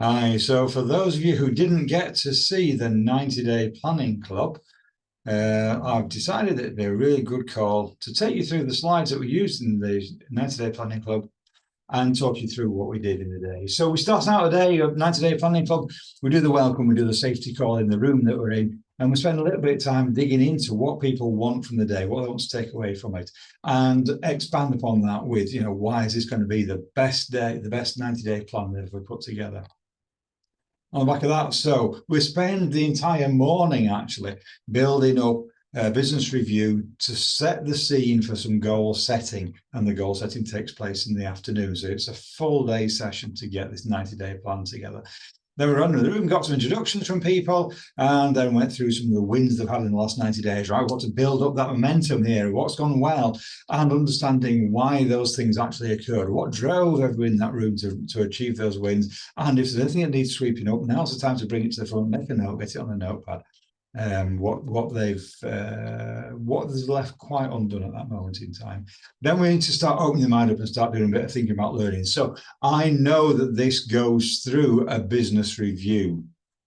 Hi, so for those of you who didn't get to see the 90-day planning club, I've decided that it'd be a really good call to take you through the slides that we used in the 90-day planning club and talk you through what we did in the day. So we start out the day of 90-day planning club. We do the welcome, we do the safety call in the room that we're in, and we spend a little bit of time digging into what people want from the day, what they want to take away from it, and expand upon that with, why is this going to be the best day, the best 90-day plan that we've put together. On the back of that, so we spend the entire morning actually building up a business review to set the scene for some goal setting, and the goal setting takes place in the afternoon. So it's a full day session to get this 90-day plan together. Then we ran in the room, got some introductions from people, and then went through some of the wins they've had in the last 90 days, right? What to build up that momentum here, what's gone well, and understanding why those things actually occurred, what drove everyone in that room to achieve those wins, and if there's anything that needs sweeping up, now's the time to bring it to the front, make a note, get it on a notepad. What is left quite undone at that moment in time. Then we need to start opening the mind up and start doing a bit of thinking about learning. So I know that this goes through a business review.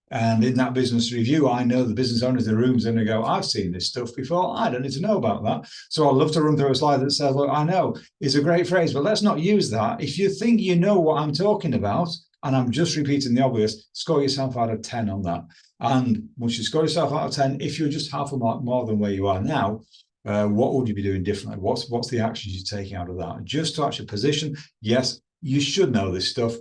And in that business review, I know the business owners in the rooms are going to go, I've seen this stuff before. I don't need to know about that. So I'd love to run through a slide that says, look, I know is a great phrase, but let's not use that. If you think you know what I'm talking about, and I'm just repeating the obvious, score yourself out of 10 on that. And once you score yourself out of 10, if you're just half a mark more than where you are now, what would you be doing differently? What's the actions you're taking out of that? Just to actually position, yes, you should know this stuff,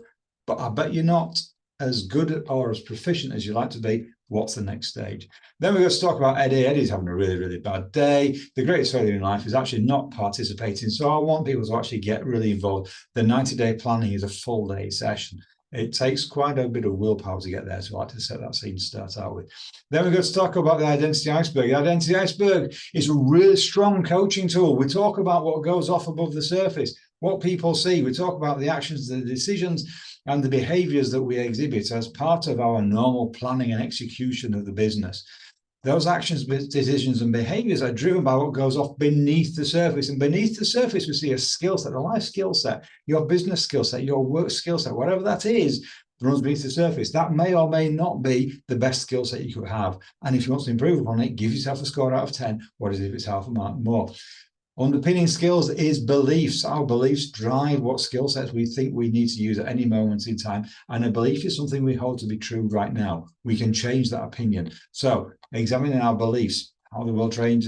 but I bet you're not as good or as proficient as you'd like to be. What's the next stage? Then we're going to talk about Eddie. Eddie's having a really, really bad day. The greatest failure in life is actually not participating. So I want people to actually get really involved. The 90-day planning is a full day session. It takes quite a bit of willpower to get there, so I like to set that scene to start out with. Then we're going to talk about the identity iceberg. The identity iceberg is a really strong coaching tool. We talk about what goes off above the surface, what people see. We talk about the actions, the decisions, and the behaviors that we exhibit as part of our normal planning and execution of the business. Those actions, decisions, and behaviors are driven by what goes off beneath the surface. And beneath the surface, we see a skill set, a life skill set, your business skill set, your work skill set, whatever that is, runs beneath the surface. That may or may not be the best skill set you could have. And if you want to improve upon it, give yourself a score out of 10. What is it if it's half a mark more? Underpinning skills is beliefs. Our beliefs drive what skill sets we think we need to use at any moment in time. And a belief is something we hold to be true right now. We can change that opinion. So examining our beliefs, how the world trades,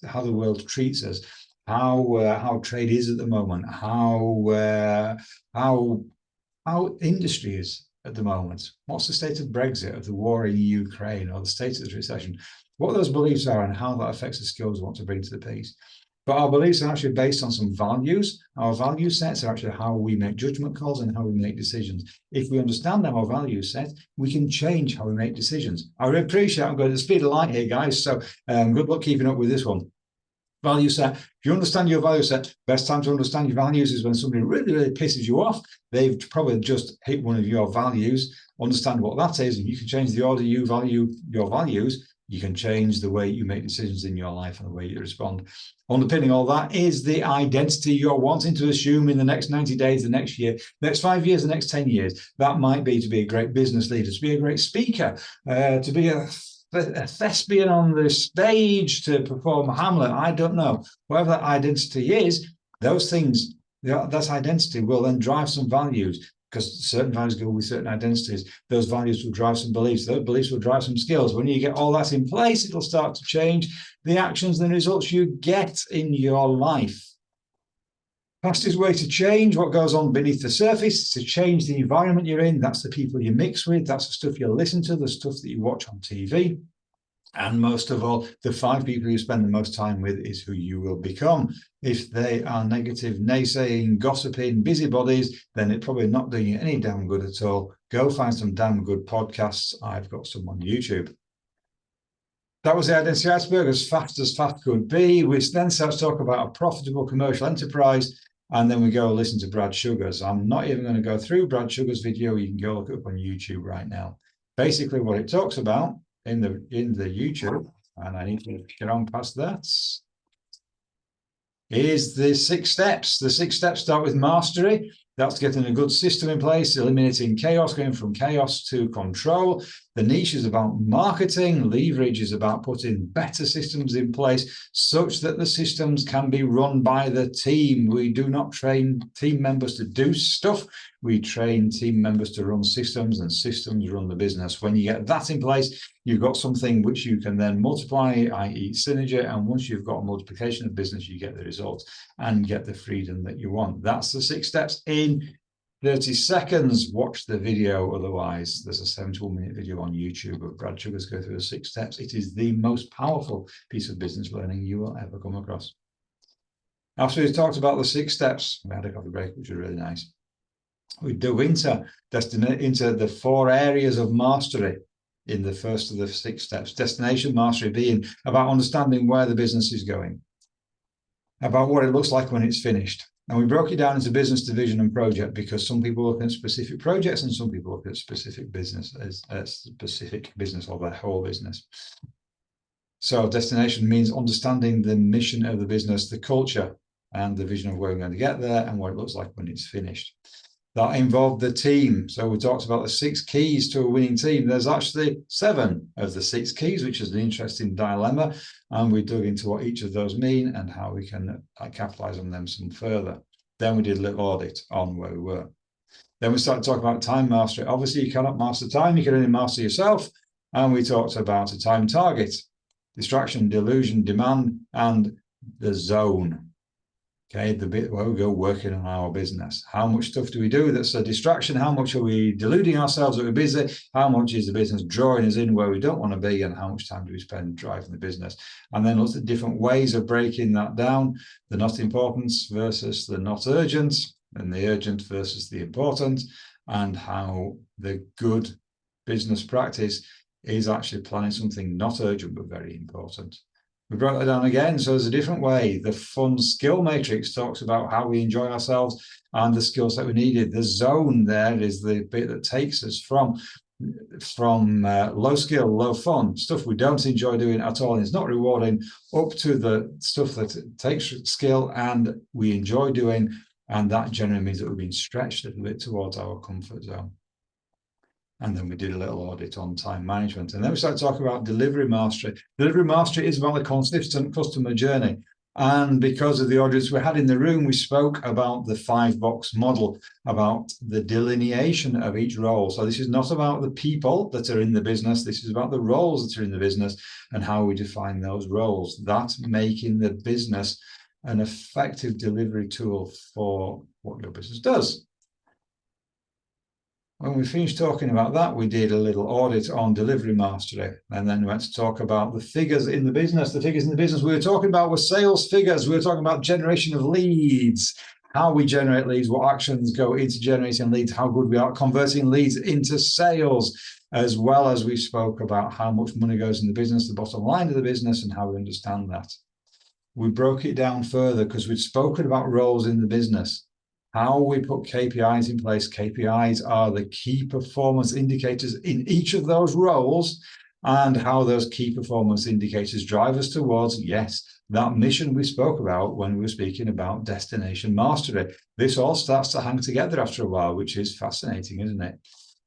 how the world treats us, how trade is at the moment, how industry is at the moment. What's the state of Brexit, of the war in Ukraine, or the state of the recession? What those beliefs are and how that affects the skills we want to bring to the piece. But our beliefs are actually based on some values. Our value sets are actually how we make judgment calls and how we make decisions. If we understand our value set, we can change how we make decisions. I really appreciate I'm going at the speed of light here, guys. So good luck keeping up with this one. Value set. If you understand your value set, best time to understand your values is when somebody really, really pisses you off. They've probably just hit one of your values. Understand what that is, and you can change the order you value your values. You can change the way you make decisions in your life and the way you respond. Underpinning all that is the identity you're wanting to assume in the next 90 days, the next year, next 5 years, the next 10 years. That might be to be a great business leader, to be a great speaker, to be a thespian on the stage, to perform Hamlet. I don't know. Whatever that identity is, those things, that identity will then drive some values, because certain values go with certain identities. Those values will drive some beliefs. Those beliefs will drive some skills. When you get all that in place, it'll start to change the actions and the results you get in your life. Fastest way to change what goes on beneath the surface is to change the environment you're in. That's the people you mix with. That's the stuff you listen to, the stuff that you watch on TV. And most of all, the 5 people you spend the most time with is who you will become. If they are negative, naysaying, gossiping, busybodies, then it's probably not doing you any damn good at all. Go find some damn good podcasts. I've got some on YouTube. That was the identity iceberg, as fast could be. We then start to talk about a profitable commercial enterprise, and then we go listen to Brad Sugar's. I'm not even going to go through Brad Sugar's video. You can go look it up on YouTube right now. Basically, what it talks about in the YouTube, and I need to get on past that, is the 6 steps. The 6 steps start with mastery. That's getting a good system in place, eliminating chaos, going from chaos to control. The niche is about marketing. Leverage is about putting better systems in place such that the systems can be run by the team. We do not train team members to do stuff. We train team members to run systems, and systems run the business. When you get that in place, you've got something which you can then multiply, i.e. synergy. And once you've got a multiplication of business, you get the results and get the freedom that you want. That's the 6 steps in 30 seconds. Watch the video. Otherwise, there's a 71-minute video on YouTube of Brad Sugars go through the 6 steps. It is the most powerful piece of business learning you will ever come across. After we talked about the 6 steps, we had a coffee break, which was really nice. We dove into the 4 areas of mastery in the first of the 6 steps. Destination mastery being about understanding where the business is going, about what it looks like when it's finished. And we broke it down into business, division, and project, because some people look at specific projects and some people look at specific business as a specific business or their whole business. So destination means understanding the mission of the business, the culture, and the vision of where we're going to get there and what it looks like when it's finished. That involved the team. So we talked about the 6 keys to a winning team. There's actually 7 of the 6 keys, which is an interesting dilemma. And we dug into what each of those mean and how we can capitalize on them some further. Then we did a little audit on where we were. Then we started talking about time mastery. Obviously, you cannot master time. You can only master yourself. And we talked about a time target, distraction, delusion, demand, and the zone. Okay, the bit where we go working on our business. How much stuff do we do that's a distraction? How much are we deluding ourselves that we're busy? How much is the business drawing us in where we don't want to be? And how much time do we spend driving the business? And then lots of different ways of breaking that down. The not important versus the not urgent, and the urgent versus the important, and how the good business practice is actually planning something not urgent but very important. We broke that down again, so there's a different way. The fun skill matrix talks about how we enjoy ourselves and the skills that we needed. The zone there is the bit that takes us from low skill, low fun, stuff we don't enjoy doing at all and it's not rewarding, up to the stuff that takes skill and we enjoy doing, and that generally means that we've been stretched a little bit towards our comfort zone. And then we did a little audit on time management. And then we started talking about delivery mastery. Delivery mastery is about the consistent customer journey. And because of the audience we had in the room, we spoke about the 5-box model, about the delineation of each role. So this is not about the people that are in the business. This is about the roles that are in the business and how we define those roles. That's making the business an effective delivery tool for what your business does. When we finished talking about that, we did a little audit on delivery mastery, and then we went to talk about the figures in the business. The figures in the business we were talking about were sales figures. We were talking about generation of leads, how we generate leads, what actions go into generating leads, how good we are at converting leads into sales, as well as we spoke about how much money goes in the business, the bottom line of the business, and how we understand that. We broke it down further because we'd spoken about roles in the business. How we put KPIs in place. KPIs are the key performance indicators in each of those roles, and how those key performance indicators drive us towards, yes, that mission we spoke about when we were speaking about destination mastery. This all starts to hang together after a while, which is fascinating, isn't it?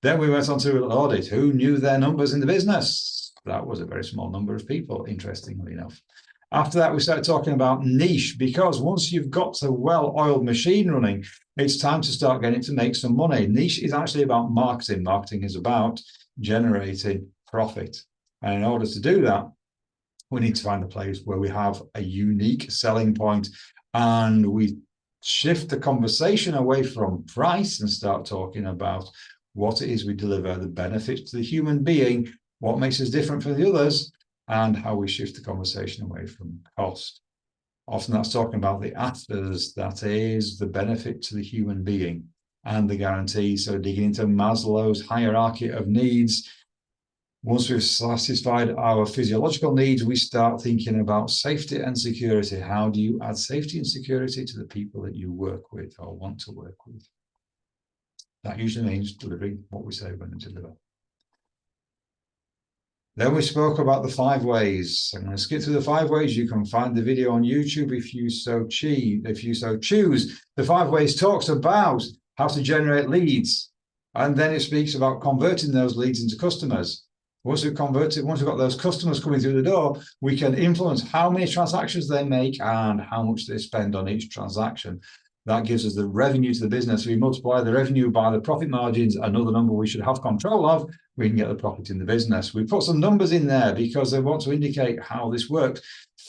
Then we went on to an audit. Who knew their numbers in the business? That was a very small number of people, interestingly enough. After that, we started talking about niche, because once you've got a well-oiled machine running, it's time to start getting to make some money. Niche is actually about marketing. Marketing is about generating profit. And in order to do that, we need to find a place where we have a unique selling point, and we shift the conversation away from price and start talking about what it is we deliver, the benefits to the human being, what makes us different from the others, and how we shift the conversation away from cost. Often that's talking about the afters, that is the benefit to the human being and the guarantee. So digging into Maslow's hierarchy of needs. Once we've satisfied our physiological needs, we start thinking about safety and security. How do you add safety and security to the people that you work with or want to work with? That usually means delivering what we say we're going to deliver. Then we spoke about the 5 ways. I'm going to skip through the 5 ways. You can find the video on YouTube if you so choose. The 5 ways talks about how to generate leads. And then it speaks about converting those leads into customers. Once we've converted, once we've got those customers coming through the door, we can influence how many transactions they make and how much they spend on each transaction. That gives us the revenue to the business. We multiply the revenue by the profit margins, another number we should have control of, we can get the profit in the business. We put some numbers in there because I want to indicate how this works.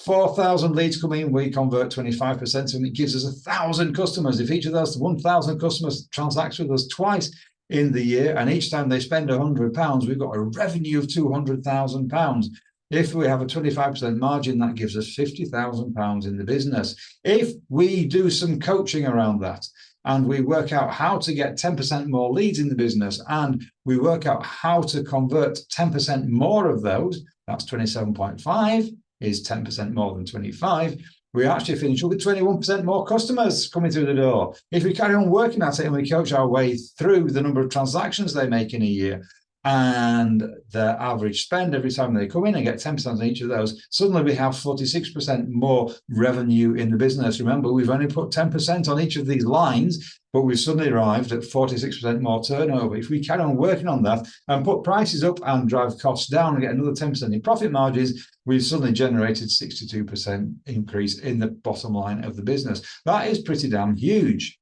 4,000 leads come in, we convert 25%, and it gives us 1,000 customers. If each of those 1,000 customers transacts with us twice in the year, and each time they spend £100, we've got a revenue of £200,000. If we have a 25% margin, that gives us £50,000 in the business. If we do some coaching around that and we work out how to get 10% more leads in the business and we work out how to convert 10% more of those, that's 27.5 is 10% more than 25. We actually finish up with 21% more customers coming through the door. If we carry on working at it and we coach our way through the number of transactions they make in a year, and the average spend every time they come in and get 10% on each of those, suddenly we have 46% more revenue in the business. Remember, we've only put 10% on each of these lines, but we've suddenly arrived at 46% more turnover. If we carry on working on that and put prices up and drive costs down and get another 10% in profit margins, we've suddenly generated 62% increase in the bottom line of the business. That is pretty damn huge.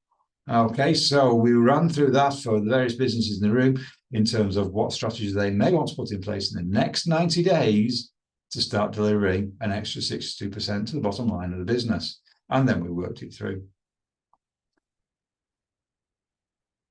Okay, so we ran through that for the various businesses in the room in terms of what strategies they may want to put in place in the next 90 days to start delivering an extra 62% to the bottom line of the business. And then we worked it through.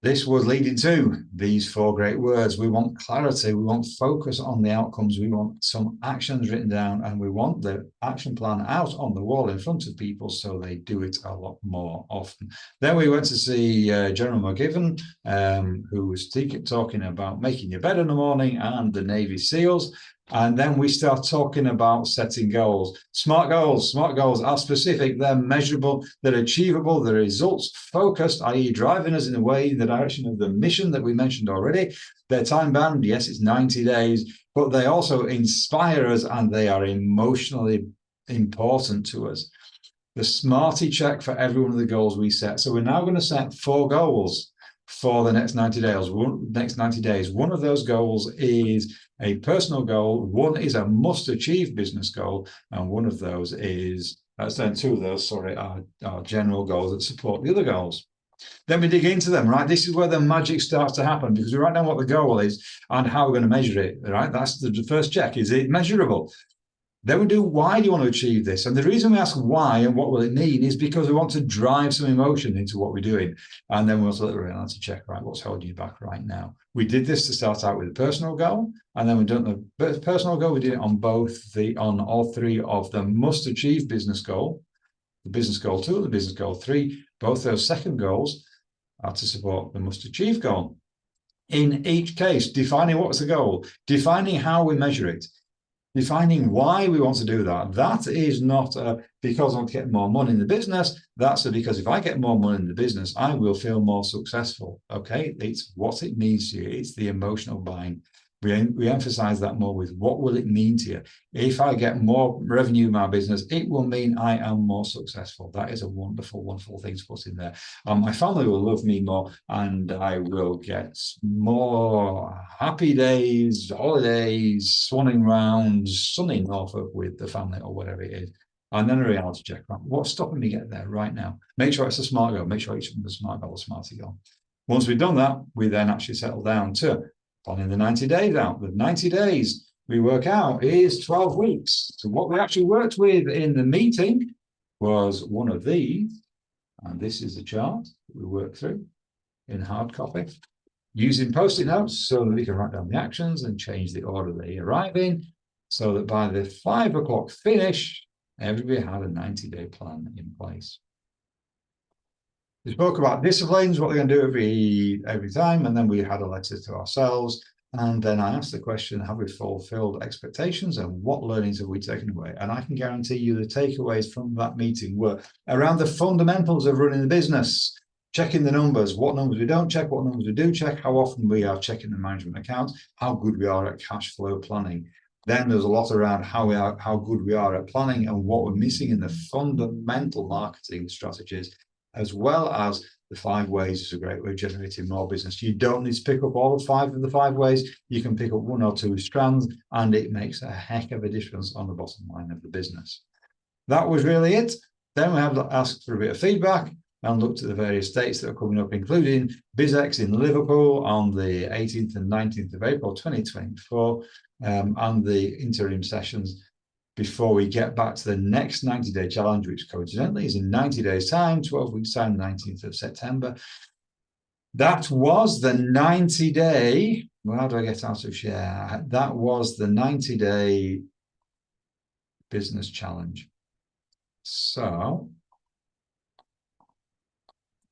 This was leading to these 4 great words. We want clarity, we want focus on the outcomes, we want some actions written down, and we want the action plan out on the wall in front of people so they do it a lot more often. Then we went to see General McGivern, who was talking about making your bed in the morning and the Navy SEALs. And then we start talking about setting goals. Smart goals are specific, they're measurable, they're achievable, they're results focused, i.e. driving us in a way in the direction of the mission that we mentioned already. They're time bound, yes, it's 90 days, but they also inspire us and they are emotionally important to us. The Smarty check for every one of the goals we set. So we're now going to set 4 goals for the next 90 days. One of those goals is a personal goal, one is a must-achieve business goal, and one of those is, then 2 of those, sorry, are general goals that support the other goals. Then we dig into them, right? This is where the magic starts to happen because we write down what the goal is and how we're going to measure it, right? That's the first check. Is it measurable? Then we do, why do you want to achieve this? And the reason we ask why and what will it mean is because we want to drive some emotion into what we're doing. And then we'll also let reality check, right, what's holding you back right now. We did this to start out with a personal goal, and then we've done the personal goal, we did it on all 3 of the must achieve business goal, the business goal 2 and the business goal 3. Both those second goals are to support the must achieve goal. In each case, defining what's the goal, defining how we measure it, defining why we want to do that. That is not because I want to get more money in the business. That's because if I get more money in the business, I will feel more successful. Okay, it's what it means to you. It's the emotional buying. We emphasize that more with what will it mean to you? If I get more revenue in my business, it will mean I am more successful. That is a wonderful, wonderful thing to put in there. My family will love me more and I will get more happy days, holidays, swanning rounds, sunny Norfolk with the family or whatever it is. And then a reality check. What's stopping me get there right now? Make sure it's a smart goal. Make sure each of them is a smart goal, a smarty goal. Once we've done that, we then actually settle down to planning the 90 days out. The 90 days we work out is 12 weeks. So what we actually worked with in the meeting was one of these, and this is the chart we worked through in hard copy, using post-it notes so that we can write down the actions and change the order they arrive in, so that by the 5 o'clock finish, everybody had a 90-day plan in place. We spoke about disciplines, what we're going to do every time, and then we had a letter to ourselves. And then I asked the question, have we fulfilled expectations and what learnings have we taken away? And I can guarantee you the takeaways from that meeting were around the fundamentals of running the business, checking the numbers, what numbers we don't check, what numbers we do check, how often we are checking the management accounts, how good we are at cash flow planning. Then there's a lot around how good we are at planning and what we're missing in the fundamental marketing strategies, as well as The 5 ways is a great way of generating more business. You don't need to pick up all 5 of the 5 ways. You can pick up 1 or 2 strands, and it makes a heck of a difference on the bottom line of the business. That was really it. Then we have asked for a bit of feedback and looked at the various dates that are coming up, including BizX in Liverpool on the 18th and 19th of April 2024, and the interim sessions before we get back to the next 90-day challenge, which coincidentally is in 90 days' time, 12 weeks' time, 19th of September. That was the 90-day, well, how do I get out of share? That was the 90-day business challenge. So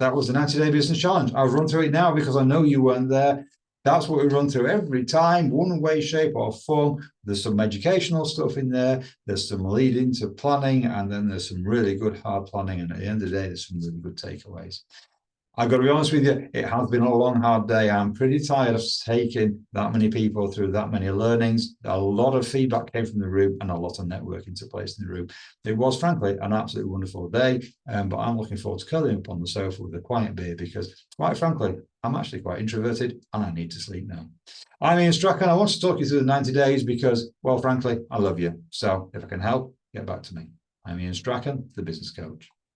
that was the 90-day business challenge. I'll run through it now because I know you weren't there. That's what we run through every time, one way, shape, or form. There's some educational stuff in there. There's some lead into planning, and then there's some really good hard planning. And at the end of the day, there's some really good takeaways. I've got to be honest with you, it has been a long, hard day. I'm pretty tired of taking that many people through that many learnings. A lot of feedback came from the room and a lot of networking took place in the room. It was, frankly, an absolutely wonderful day, but I'm looking forward to curling up on the sofa with a quiet beer because, quite frankly, I'm actually quite introverted and I need to sleep now. I'm Ian Strachan. I want to talk you through the 90 days because, well, frankly, I love you. So if I can help, get back to me. I'm Ian Strachan, the business coach.